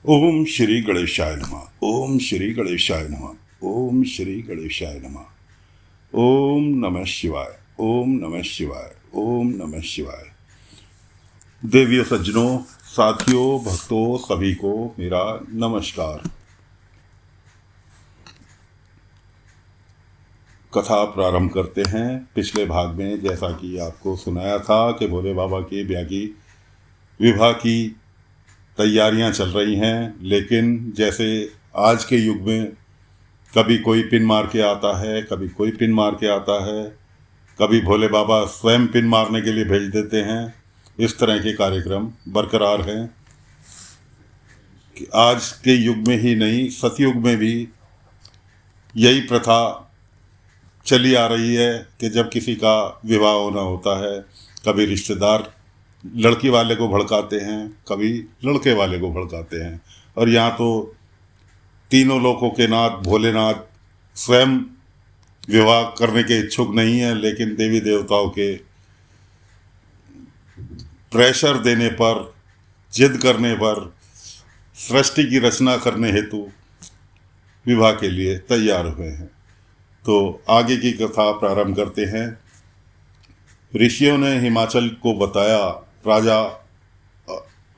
ओम श्री गणेशाय नमः। ओम श्री गणेशाय नमः। ओम श्री गणेशाय नमः। ओम नमः शिवाय। ओम नमः शिवाय। ओम नमः शिवाय। देवियों, सज्जनों, साथियों, भक्तों, सभी को मेरा नमस्कार। कथा प्रारंभ करते हैं। पिछले भाग में जैसा कि आपको सुनाया था कि भोले बाबा की विवाह की तैयारियां चल रही हैं, लेकिन जैसे आज के युग में कभी कोई पिन मार के आता है, कभी कोई पिन मार के आता है, कभी भोले बाबा स्वयं पिन मारने के लिए भेज देते हैं। इस तरह के कार्यक्रम बरकरार हैं कि आज के युग में ही नहीं, सतयुग में भी यही प्रथा चली आ रही है कि जब किसी का विवाह होना होता है, कभी रिश्तेदार लड़की वाले को भड़काते हैं, कभी लड़के वाले को भड़काते हैं। और यहाँ तो तीनों लोकों के नाथ भोलेनाथ स्वयं विवाह करने के इच्छुक नहीं है, लेकिन देवी देवताओं के प्रेशर देने पर, जिद करने पर, सृष्टि की रचना करने हेतु विवाह के लिए तैयार हुए हैं। तो आगे की कथा प्रारंभ करते हैं। ऋषियों ने हिमाचल को बताया, राजा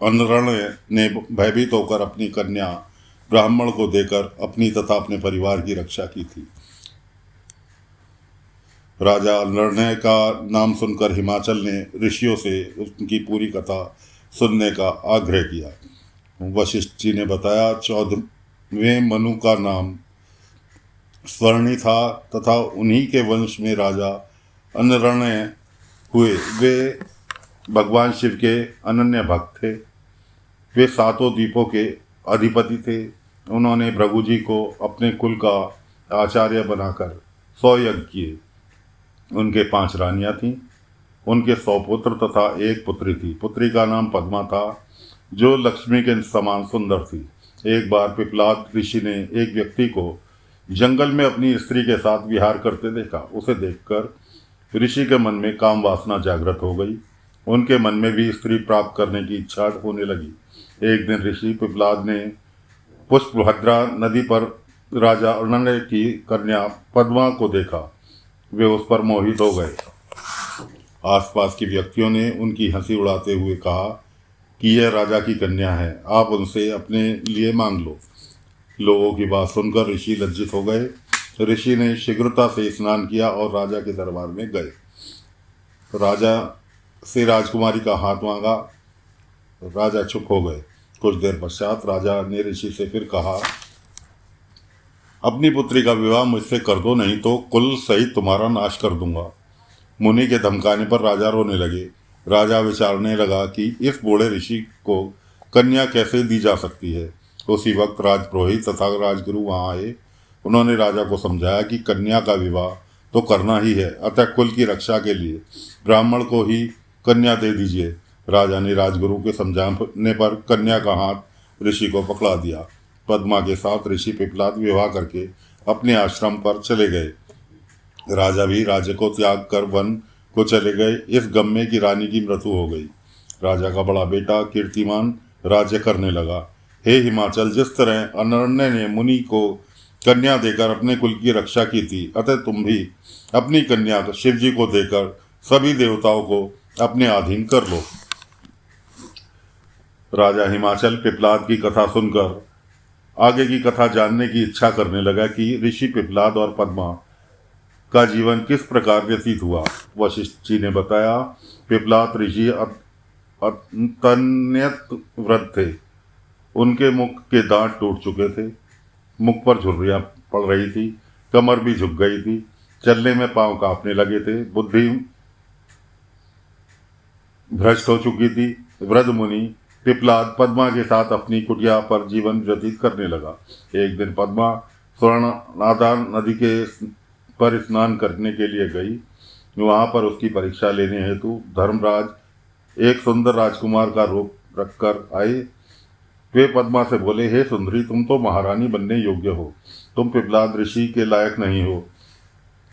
अनरण्य ने भयभीत होकर अपनी कन्या ब्राह्मण को देकर अपनी तथा अपने परिवार की रक्षा की थी। राजा अनरण्य का नाम सुनकर हिमाचल ने ऋषियों से उनकी पूरी कथा सुनने का आग्रह किया। वशिष्ठ जी ने बताया, 14वें मनु का नाम स्वर्णी था तथा उन्हीं के वंश में राजा अनरण्य हुए। वे भगवान शिव के अनन्य भक्त थे। वे 7 द्वीपों के अधिपति थे। उन्होंने भृगु जी को अपने कुल का आचार्य बनाकर 100 यज्ञ किए। उनके 5 रानियां थीं। उनके 100 पुत्र तथा 1 पुत्री थी। पुत्री का नाम पद्मा था, जो लक्ष्मी के समान सुंदर थी। एक बार पिपलाद ऋषि ने एक व्यक्ति को जंगल में अपनी स्त्री के साथ विहार करते देखा। उसे देखकर ऋषि के मन में काम वासना जागृत हो गई। उनके मन में भी स्त्री प्राप्त करने की इच्छा होने लगी। एक दिन ऋषि पिपलाद ने पुष्पभद्रा नदी पर राजा अनन्य की कन्या पद्मा को देखा। वे उस पर मोहित हो गए। आसपास के व्यक्तियों ने उनकी हंसी उड़ाते हुए कहा कि यह राजा की कन्या है, आप उनसे अपने लिए मांग लो। लोगों की बात सुनकर ऋषि लज्जित हो गए। ऋषि ने शीघ्रता से स्नान किया और राजा के दरबार में गए। राजा से राजकुमारी का हाथ मांगा। राजा चुप हो गए। कुछ देर पश्चात राजा ने ऋषि से फिर कहा, अपनी पुत्री का विवाह मुझसे कर दो, नहीं तो कुल सहित तुम्हारा नाश कर दूंगा। मुनि के धमकाने पर राजा रोने लगे। राजा विचारने लगा कि इस बूढ़े ऋषि को कन्या कैसे दी जा सकती है। उसी वक्त राजपुरोहित तथा राजगुरु वहां आए। उन्होंने राजा को समझाया कि कन्या का विवाह तो करना ही है, अतः कुल की रक्षा के लिए ब्राह्मण को ही कन्या दे दीजिए। राजा ने राजगुरु के समझाने पर कन्या का हाथ ऋषि को पकड़ा दिया। पद्मा के साथ ऋषि पिपलाद विवाह करके अपने आश्रम पर चले गए। राजा भी राज्य को त्याग कर वन को चले गए। इस गम में कि रानी की मृत्यु हो गई। राजा का बड़ा बेटा कीर्तिमान राज्य करने लगा। हे हिमाचल, जिस तरह अनरण्य ने मुनि को कन्या देकर अपने कुल की रक्षा की थी, अतः तुम भी अपनी कन्या शिव जी को देकर सभी देवताओं को अपने अधीन कर लो। राजा हिमाचल पिपलाद की कथा सुनकर आगे की कथा जानने की इच्छा करने लगा कि ऋषि पिपलाद और पद्मा का जीवन किस प्रकार व्यतीत हुआ। वशिष्ठ जी ने बताया, पिपलाद ऋषि अत्यंत वृद्ध थे। उनके मुख के दांत टूट चुके थे। मुख पर झुर्रियां पड़ रही थी। कमर भी झुक गई थी। चलने में पांव कांपने लगे थे। बुद्धि भ्रष्ट हो चुकी थी। वृद्ध मुनि पिपलाद पद्मा के साथ अपनी कुटिया पर जीवन व्यतीत करने लगा। एक दिन पद्मा स्वर्णनादा नदी के पर स्नान करने के लिए गई। वहां पर उसकी परीक्षा लेने हेतु धर्मराज एक सुंदर राजकुमार का रूप रखकर आए। वे पद्मा से बोले, हे सुंदरी, तुम तो महारानी बनने योग्य हो। तुम पिपलाद ऋषि के लायक नहीं हो।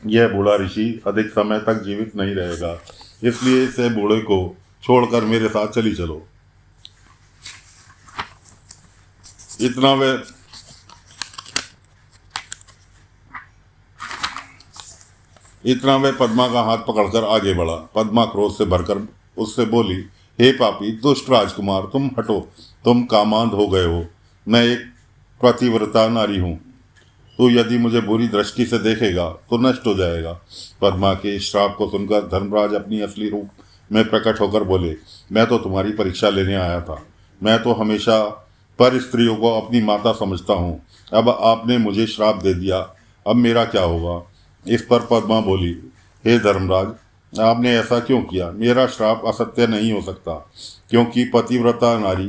यह बूढ़ा ऋषि अधिक समय तक जीवित नहीं रहेगा, इसलिए इसे बूढ़े को छोड़कर मेरे साथ चली चलो। इतना वे पद्मा का हाथ पकड़कर आगे बढ़ा। पद्मा क्रोध से भरकर उससे बोली, हे पापी दुष्ट राजकुमार, तुम हटो, तुम कामांध हो गए हो। मैं एक पतिव्रता नारी हूँ। तू यदि मुझे बुरी दृष्टि से देखेगा तो नष्ट हो जाएगा। पद्मा के श्राप को सुनकर धर्मराज अपनी असली रूप में प्रकट होकर बोले, मैं तो तुम्हारी परीक्षा लेने आया था। मैं तो हमेशा पर स्त्रियों को अपनी माता समझता हूँ। अब आपने मुझे श्राप दे दिया, अब मेरा क्या होगा। इस पर पद्मा बोली, हे धर्मराज, आपने ऐसा क्यों किया। मेरा श्राप असत्य नहीं हो सकता, क्योंकि पतिव्रता नारी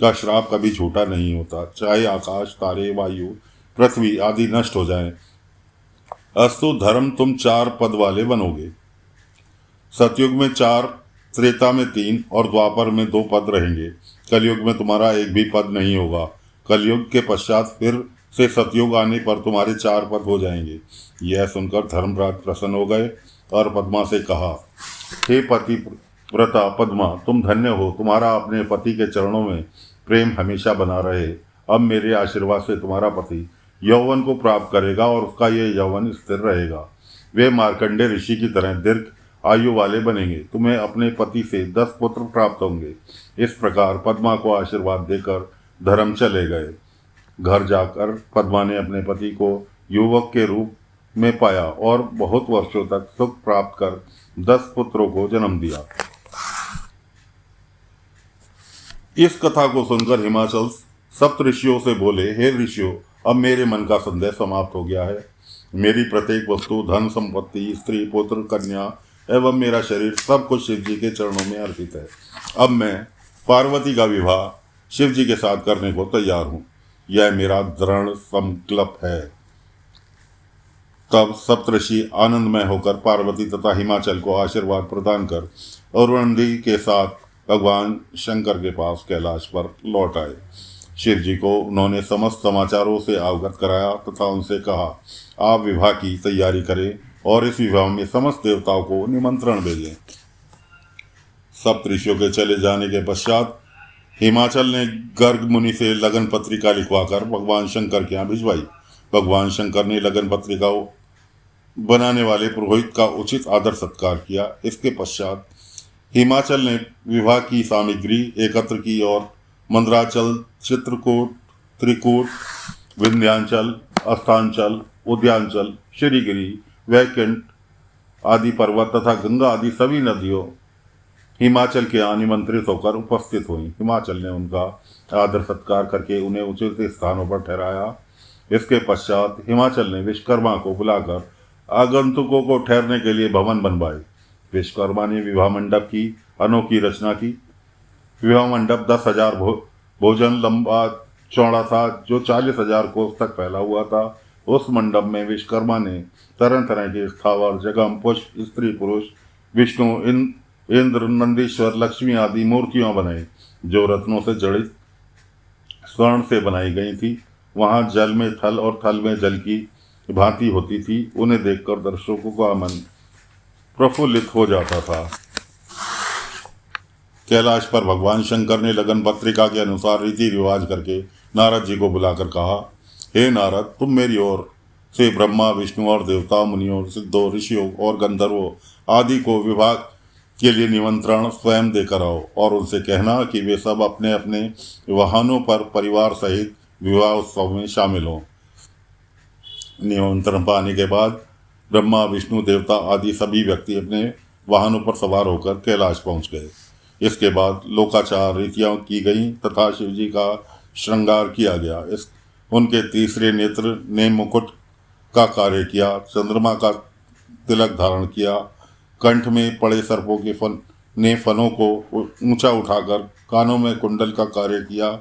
का श्राप कभी झूठा नहीं होता, चाहे आकाश, तारे, वायु, पृथ्वी आदि नष्ट हो जाएं। अस्तु धर्म, तुम 4 पद वाले बनोगे। सतयुग में 4, त्रेता में 3 और द्वापर में 2 पद रहेंगे। कलयुग में तुम्हारा एक भी पद नहीं होगा। कलयुग के पश्चात फिर से सतयुग आने पर तुम्हारे 4 पद हो जाएंगे। यह सुनकर धर्मराज प्रसन्न हो गए और पद्मा से कहा, हे पतिव्रता पद्मा, तुम धन्य हो, तुम्हारा अपने पति के चरणों में प्रेम हमेशा बना रहे। अब मेरे आशीर्वाद से तुम्हारा पति यौवन को प्राप्त करेगा और उसका यह यौवन स्थिर रहेगा। वे मार्कंडे ऋषि की तरह दीर्घ आयु वाले बनेंगे। तुम्हें अपने पति से 10 पुत्र प्राप्त होंगे। इस प्रकार पद्मा को आशीर्वाद देकर धर्म चले गए। घर जाकर पद्मा ने अपने पति को युवक के रूप में पाया और बहुत वर्षों तक सुख प्राप्त कर 10 पुत्रों को जन्म दिया। इस कथा को सुनकर हिमाचल सप्त ऋषियों से बोले, हे ऋषियों, अब मेरे मन का संदेह समाप्त हो गया है। मेरी प्रत्येक वस्तु, धन संपत्ति, स्त्री, पुत्र, कन्या एवं मेरा शरीर सब कुछ शिव जी के चरणों में अर्पित है। अब मैं पार्वती का विवाह शिव जी के साथ करने को तैयार हूँ। यह मेरा दृढ़ संकल्प है। तब सप्तऋषि आनंदमय होकर पार्वती तथा हिमाचल को आशीर्वाद प्रदान कर अरुणधि के साथ भगवान शंकर के पास कैलाश पर लौट आए। शिव जी को उन्होंने समस्त समाचारों से अवगत कराया तथा उनसे कहा, आप विवाह की तैयारी करें और इस विवाह में समस्त देवताओं को निमंत्रण भेजें। सप्तऋषियों के चले जाने के पश्चात हिमाचल ने गर्ग मुनि से लगन पत्रिका लिखवाकर भगवान शंकर के यहाँ भिजवाई। भगवान शंकर ने लगन पत्रिका बनाने वाले पुरोहित का उचित आदर सत्कार किया। इसके पश्चात हिमाचल ने विवाह की सामग्री एकत्र की और मंदराचल, चित्रकूट, त्रिकूट, विंध्यांचल, अस्तांचल, उद्यांचल, श्रीगिरी, वैकुंठ आदि पर्वत तथा गंगा आदि सभी नदियों हिमाचल के यहाँ निमंत्रित होकर उपस्थित हुई। हिमाचल ने उनका आदर सत्कार करके उन्हें उचित स्थानों पर ठहराया। इसके पश्चात हिमाचल ने विश्वकर्मा को बुलाकर आगंतुकों को ठहरने के लिए भवन बनवाए। विश्वकर्मा ने विवाह मंडप की अनोखी रचना की। विवाह मंडप 10,000 भोजन लंबा चौड़ा था, जो 40,000 कोस तक फैला हुआ था। उस मंडप में विश्वकर्मा ने तरह तरह के स्थावर, जगम, पुष्प, स्त्री, पुरुष, विष्णु, इंद्र, नंदीश्वर, लक्ष्मी आदि मूर्तियां बनाई, जो रत्नों से जड़ित स्वर्ण से बनाई गई थी। वहां जल में थल और थल में जल की भांति होती थी। उन्हें देखकर दर्शकों का मन प्रफुल्लित हो जाता था। कैलाश पर भगवान शंकर ने लगन पत्रिका के अनुसार रीति रिवाज करके नारद जी को बुलाकर कहा, हे नारद, तुम मेरी ओर से ब्रह्मा, विष्णु और देवता, मुनियों, सिद्धों, ऋषियों और गंधर्वों आदि को विवाह के लिए निमंत्रण स्वयं देकर आओ और उनसे कहना कि वे सब अपने अपने वाहनों पर परिवार सहित विवाह उत्सव में शामिल हों। निमंत्रण पाने के बाद ब्रह्मा, विष्णु, देवता आदि सभी व्यक्ति अपने वाहनों पर सवार होकर कैलाश पहुंच गए। इसके बाद लोकाचार रीतियां की गईं तथा शिव जी का श्रृंगार किया गया। उनके तीसरे नेत्र ने मुकुट का कार्य किया, चंद्रमा का तिलक धारण किया, कंठ में पड़े सर्पों के फनों को ऊंचा उठाकर कानों में कुंडल का कार्य किया,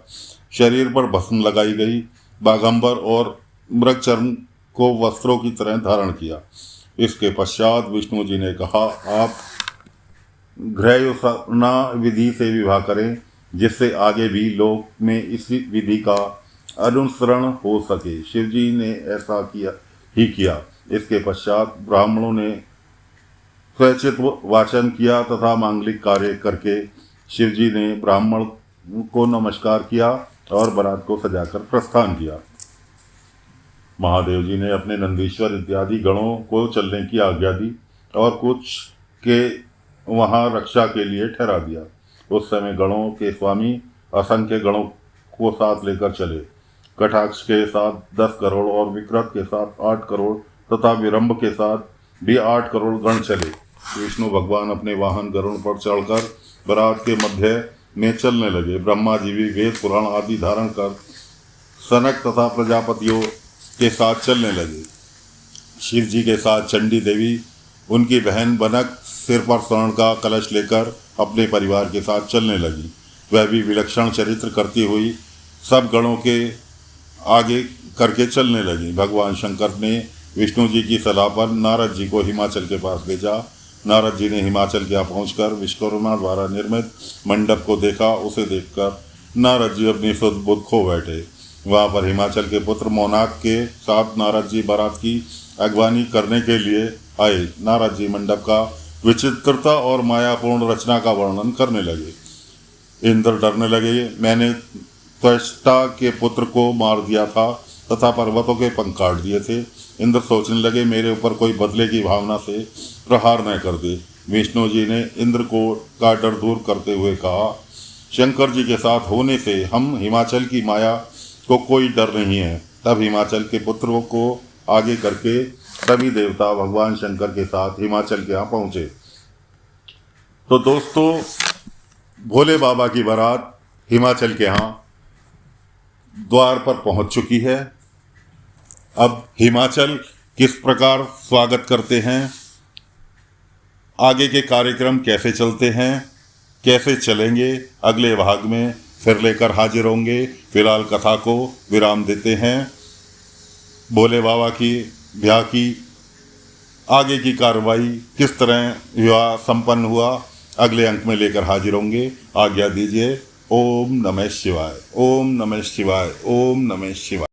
शरीर पर भस्म लगाई गई, बाघंबर और मृग चर्म को वस्त्रों की तरह धारण किया। इसके पश्चात विष्णु जी ने कहा, आप घ्रयोसना विधि से विवाह करें, जिससे आगे भी लोक में इसी विधि का अनुसरण हो सके। शिव जी ने ऐसा किया। इसके पश्चात ब्राह्मणों ने स्वैच्छिक वाचन किया तथा मांगलिक कार्य करके शिव जी ने ब्राह्मण को नमस्कार किया और बारात को सजाकर प्रस्थान किया। महादेव जी ने अपने नंदीश्वर इत्यादि गणों को चलने की आज्ञा दी और कुछ के वहाँ रक्षा के लिए ठहरा दिया। उस समय गणों के स्वामी असंख्य गणों को साथ लेकर चले। कटाक्ष के साथ 10 करोड़ और विकृत के साथ 8 करोड़ तथा विरंभ के साथ भी 8 करोड़ गण चले। विष्णु भगवान अपने वाहन गरुड़ पर चढ़कर बारात के मध्य में चलने लगे। ब्रह्मा जी भी वेद पुराण आदि धारण कर सनक तथा प्रजापतियों के साथ चलने लगे। शिव जी के साथ चंडी देवी, उनकी बहन बनक सिर पर स्वर्ण का कलश लेकर अपने परिवार के साथ चलने लगी। वह भी विलक्षण चरित्र करती हुई सब गणों के आगे करके चलने लगी। भगवान शंकर ने विष्णु जी की सलाह पर नारद जी को हिमाचल के पास भेजा। नारद जी ने हिमाचल के यहाँ पहुँचकर विश्वकर्मा द्वारा निर्मित मंडप को देखा। उसे देखकर नारद जी अपनी सुध बुद्ध खो बैठे। वहाँ पर हिमाचल के पुत्र मोनाक के साथ नारद जी बारात की अगवानी करने के लिए आए। नारद जी मंडप का विचित्रता और मायापूर्ण रचना का वर्णन करने लगे। इंद्र डरने लगे। मैंने त्वष्टा के पुत्र को मार दिया था तथा पर्वतों के पंख काट दिए थे। इंद्र सोचने लगे मेरे ऊपर कोई बदले की भावना से प्रहार न कर दे। विष्णु जी ने इंद्र को का डर दूर करते हुए कहा, शंकर जी के साथ होने से हम हिमाचल की माया को कोई डर नहीं है। तब हिमाचल के पुत्रों को आगे करके सभी देवता भगवान शंकर के साथ हिमाचल के यहाँ पहुँचे। तो दोस्तों, भोले बाबा की बारात हिमाचल के यहाँ द्वार पर पहुँच चुकी है। अब हिमाचल किस प्रकार स्वागत करते हैं, आगे के कार्यक्रम कैसे चलते हैं, कैसे चलेंगे, अगले भाग में फिर लेकर हाजिर होंगे। फिलहाल कथा को विराम देते हैं। भोले बाबा की ब्याह की आगे की कार्रवाई किस तरह विवाह संपन्न हुआ, अगले अंक में लेकर हाजिर होंगे। आज्ञा दीजिए। ओम नमः शिवाय, ओम नमः शिवाय, ओम नमः शिवाय।